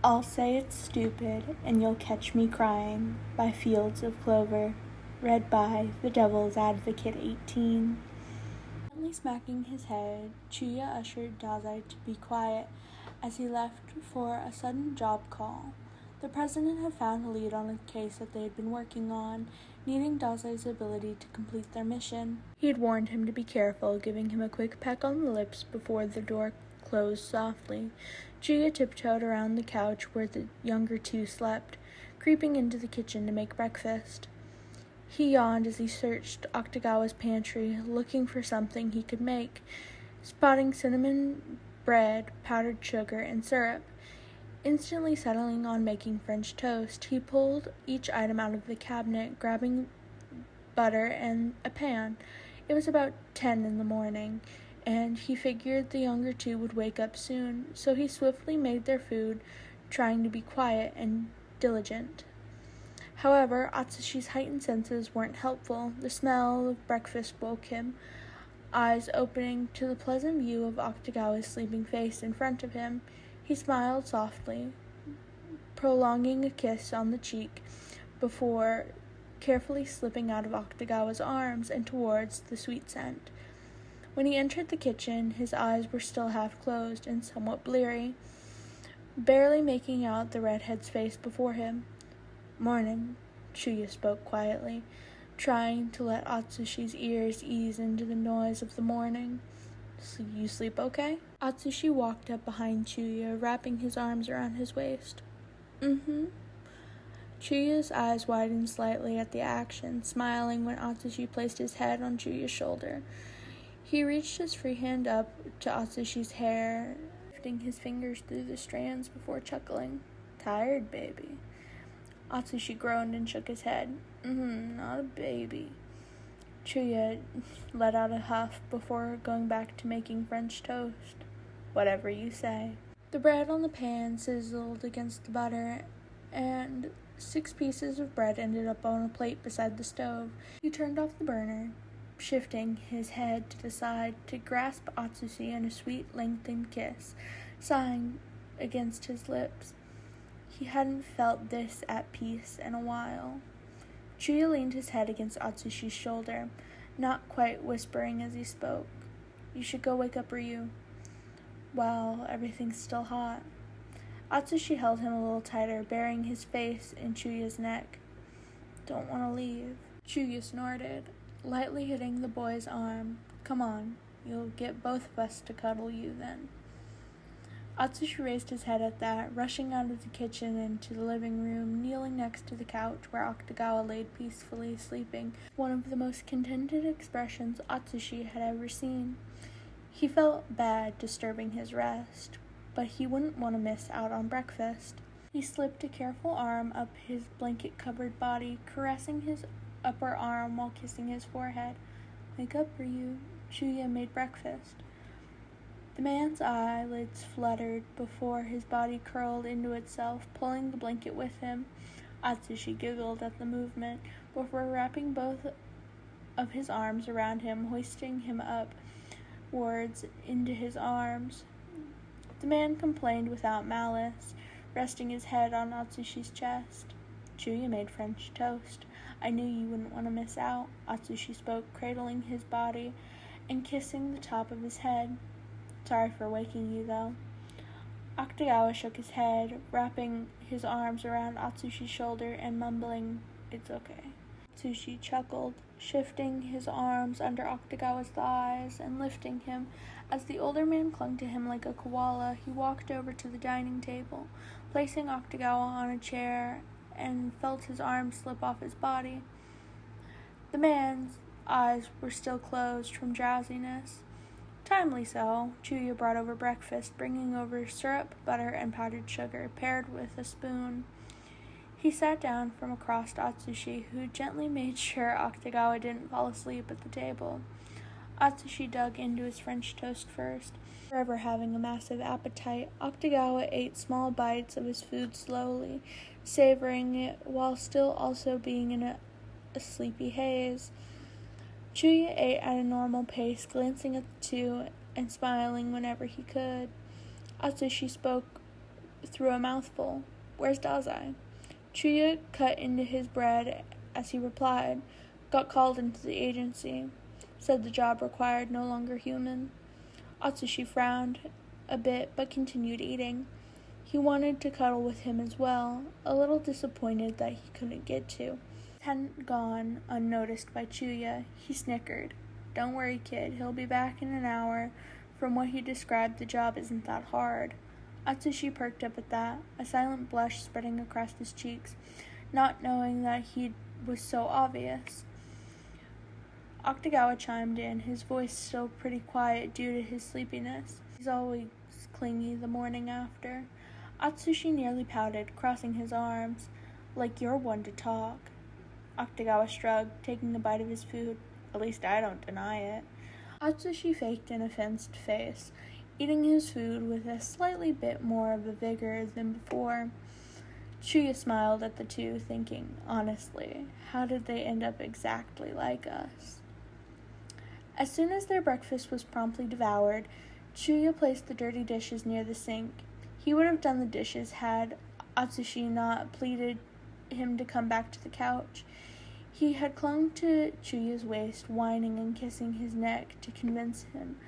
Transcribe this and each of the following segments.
I'll say it's stupid, and you'll catch me crying, by Fields of Clover, read by The Devil's Advocate 18. Gently smacking his head, Chuuya ushered Dazai to be quiet as he left for a sudden job call. The president had found a lead on a case that they had been working on, needing Dazai's ability to complete their mission. He had warned him to be careful, giving him a quick peck on the lips before the door closed softly. Chuuya tiptoed around the couch where the younger two slept, creeping into the kitchen to make breakfast. He yawned as he searched Octagawa's pantry, looking for something he could make, spotting cinnamon bread, powdered sugar, and syrup. Instantly settling on making French toast, he pulled each item out of the cabinet, grabbing butter and a pan. It was about 10 in the morning, and he figured the younger two would wake up soon, so he swiftly made their food, trying to be quiet and diligent. However, Atsushi's heightened senses weren't helpful. The smell of breakfast woke him, eyes opening to the pleasant view of Octagawa's sleeping face in front of him. He smiled softly, prolonging a kiss on the cheek before carefully slipping out of Octagawa's arms and towards the sweet scent. When he entered the kitchen, his eyes were still half closed and somewhat bleary, barely making out the redhead's face before him. "Morning," Chuuya spoke quietly, trying to let Atsushi's ears ease into the noise of the morning. "So you sleep okay?" Atsushi walked up behind Chuuya, wrapping his arms around his waist. "Mm-hmm." Chuuya's eyes widened slightly at the action, smiling when Atsushi placed his head on Chuuya's shoulder. He reached his free hand up to Atsushi's hair, lifting his fingers through the strands before chuckling. "Tired, baby?" Atsushi groaned and shook his head. Not a baby." Chuuya let out a huff before going back to making French toast. "Whatever you say." The bread on the pan sizzled against the butter, and 6 pieces of bread ended up on a plate beside the stove. He turned off the burner, shifting his head to the side to grasp Atsushi in a sweet, lengthened kiss, sighing against his lips. He hadn't felt this at peace in a while. Chuuya leaned his head against Atsushi's shoulder, not quite whispering as he spoke. "You should go wake up Ryu while everything's still hot." Atsushi held him a little tighter, burying his face in Chuuya's neck. "Don't want to leave." Chuuya snorted, lightly hitting the boy's arm. "Come on, you'll get both of us to cuddle you then." Atsushi raised his head at that, rushing out of the kitchen into the living room, kneeling next to the couch where Octagawa laid peacefully sleeping, one of the most contented expressions Atsushi had ever seen. He felt bad disturbing his rest, but he wouldn't want to miss out on breakfast. He slipped a careful arm up his blanket-covered body, caressing his upper arm while kissing his forehead. "Wake up, Ryu. Chuuya made breakfast." The man's eyelids fluttered before his body curled into itself, pulling the blanket with him. Atsushi giggled at the movement before wrapping both of his arms around him, hoisting him upwards into his arms. The man complained without malice, resting his head on Atsushi's chest. "Chuuya made French toast. I knew you wouldn't want to miss out," Atsushi spoke, cradling his body and kissing the top of his head. "Sorry for waking you, though." Octagawa shook his head, wrapping his arms around Atsushi's shoulder and mumbling, "It's okay." Atsushi chuckled, shifting his arms under Octagawa's thighs and lifting him. As the older man clung to him like a koala, he walked over to the dining table, placing Octagawa on a chair, and felt his arms slip off his body. The man's eyes were still closed from drowsiness. Timely so, Chuuya brought over breakfast, bringing over syrup, butter, and powdered sugar, paired with a spoon. He sat down from across Atsushi, who gently made sure Octagawa didn't fall asleep at the table. Atsushi dug into his French toast first. Forever having a massive appetite, Octagawa ate small bites of his food slowly, savoring it while still also being in a sleepy haze. Chuuya ate at a normal pace, glancing at the two and smiling whenever he could. Atsushi spoke through a mouthful. "Where's Dazai?" Chuuya cut into his bread as he replied, "Got called into the agency. Said the job required no longer human." Atsushi frowned a bit but continued eating. He wanted to cuddle with him as well, a little disappointed that he couldn't get to. He hadn't gone unnoticed by Chuuya. He snickered. "Don't worry, kid. He'll be back in an hour. From what he described, the job isn't that hard." Atsushi perked up at that, a silent blush spreading across his cheeks, not knowing that he was so obvious. Octagawa chimed in, his voice still pretty quiet due to his sleepiness. He's always clingy the morning after. Atsushi nearly pouted, crossing his arms. "Like you're one to talk." Octagawa shrugged, taking a bite of his food. "At least I don't deny it." Atsushi faked an offended face, eating his food with a slightly bit more of a vigor than before. Chuuya smiled at the two, thinking, honestly, how did they end up exactly like us? As soon as their breakfast was promptly devoured, Chuuya placed the dirty dishes near the sink. He would have done the dishes had Atsushi not pleaded him to come back to the couch. He had clung to Chuuya's waist, whining and kissing his neck to convince him.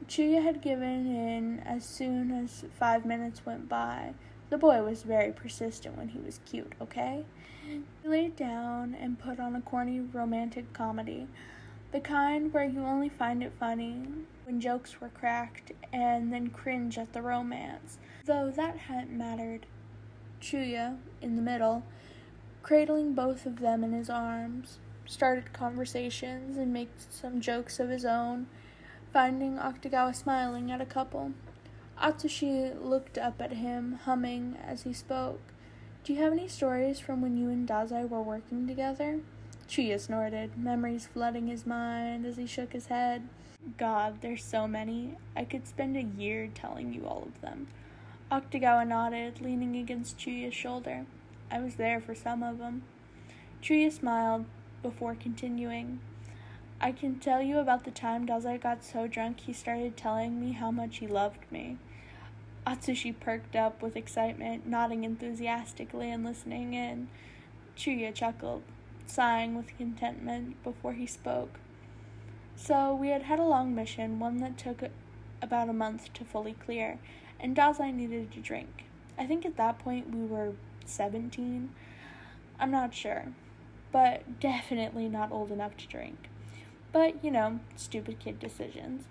Chuuya had given in as soon as 5 minutes went by. The boy was very persistent when he was cute, okay? He laid down and put on a corny romantic comedy, the kind where you only find it funny when jokes were cracked and then cringe at the romance, though that hadn't mattered. Chuuya, in the middle, cradling both of them in his arms, started conversations and made some jokes of his own, finding Octagawa smiling at a couple. Atsushi looked up at him, humming as he spoke. "Do you have any stories from when you and Dazai were working together?" Chuuya snorted, memories flooding his mind as he shook his head. "God, there's so many. I could spend a year telling you all of them." Octagawa nodded, leaning against Chuuya's shoulder. "I was there for some of them." Chuuya smiled before continuing. "I can tell you about the time Dazai got so drunk he started telling me how much he loved me." Atsushi perked up with excitement, nodding enthusiastically and listening in. Chuuya chuckled, sighing with contentment before he spoke. "So we had a long mission, one that took about a month to fully clear, and Dazai needed a drink. I think at that point we were 17. I'm not sure, but definitely not old enough to drink. But, stupid kid decisions."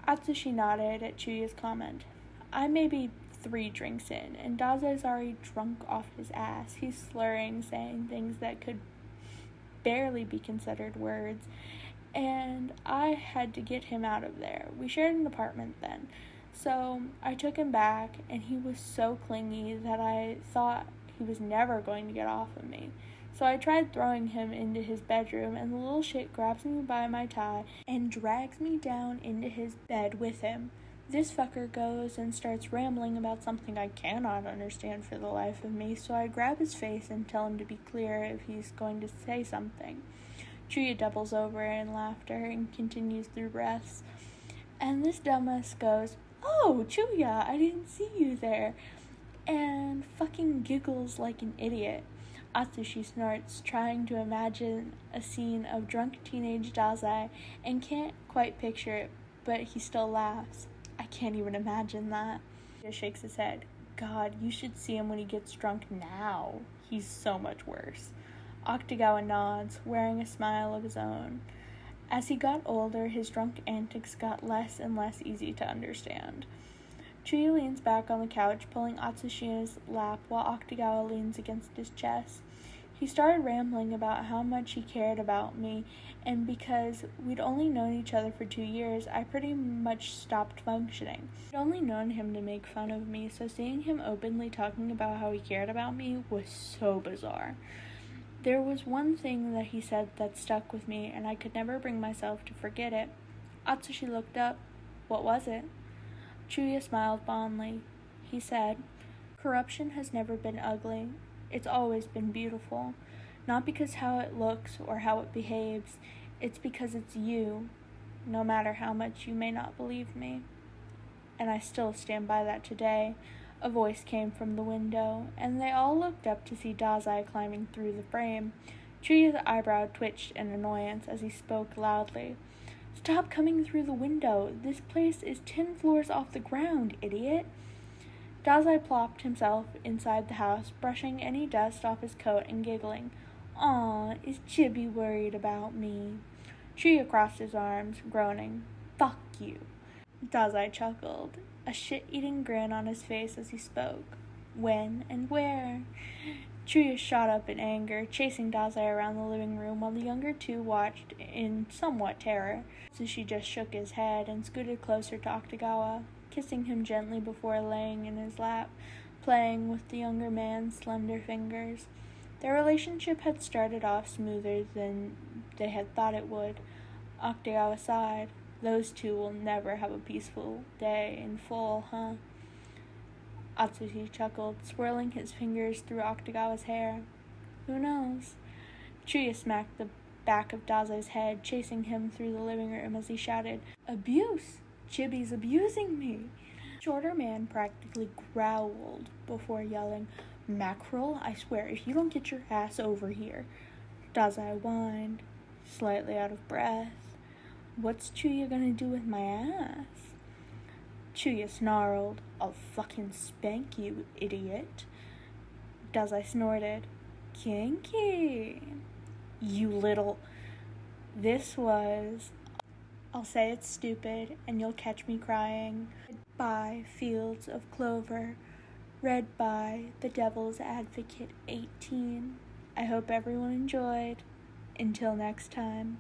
Atsushi nodded at Chuuya's comment. "I may be 3 drinks in, and Dazai's already drunk off his ass. He's slurring, saying things that could barely be considered words, and I had to get him out of there. We shared an apartment then, so I took him back, and he was so clingy that I thought he was never going to get off of me. So I tried throwing him into his bedroom, and the little shit grabs me by my tie and drags me down into his bed with him. This fucker goes and starts rambling about something I cannot understand for the life of me, so I grab his face and tell him to be clear if he's going to say something." Chuuya doubles over in laughter and continues through breaths. "And this dumbass goes, 'Oh, Chuuya, I didn't see you there,' and fucking giggles like an idiot." Atsushi snorts, trying to imagine a scene of drunk teenage Dazai, and can't quite picture it, but he still laughs. "I can't even imagine that." He shakes his head. "God, you should see him when he gets drunk now. He's so much worse." Octagawa nods, wearing a smile of his own. As he got older, his drunk antics got less and less easy to understand. Chuuya leans back on the couch, pulling Atsushi in his lap while Octagawa leans against his chest. He started rambling about how much he cared about me, and because we'd only known each other for 2 years, I pretty much stopped functioning. I'd only known him to make fun of me, so seeing him openly talking about how he cared about me was so bizarre. There was one thing that he said that stuck with me, and I could never bring myself to forget it. Atsushi looked up. "What was it?" Chuuya smiled fondly. He said, "Corruption has never been ugly. It's always been beautiful. Not because how it looks or how it behaves. It's because it's you, no matter how much you may not believe me." and I still stand by that today. A voice came from the window, and they all looked up to see Dazai climbing through the frame. Chuuya's eyebrow twitched in annoyance as he spoke loudly. "Stop coming through the window. This place is 10 floors off the ground, idiot." Dazai plopped himself inside the house, brushing any dust off his coat and giggling. "Aw, is Chibi worried about me?" Chuuya crossed his arms, groaning. "Fuck you." Dazai chuckled, a shit-eating grin on his face as he spoke. "When and where?" Chuuya shot up in anger, chasing Dazai around the living room while the younger two watched in somewhat terror. Atsushi just shook his head and scooted closer to Octagawa, kissing him gently before laying in his lap, playing with the younger man's slender fingers. Their relationship had started off smoother than they had thought it would. Octagawa sighed. "Those two will never have a peaceful day in full, huh?" Atsushi chuckled, swirling his fingers through Octagawa's hair. "Who knows?" Chuuya smacked the back of Dazai's head, chasing him through the living room as he shouted, "Abuse! Chibi's abusing me!" The shorter man practically growled before yelling, "Mackerel, I swear, if you don't get your ass over here." Dazai whined, slightly out of breath. "What's Chuuya gonna do with my ass?" Chuuya snarled, "I'll fucking spank you, idiot." Dazai snorted, "Kinky. You little..." This was... I'll say it's stupid, and you'll catch me crying. Read by Fields of Clover. Read by The Devil's Advocate 18. I hope everyone enjoyed. Until next time.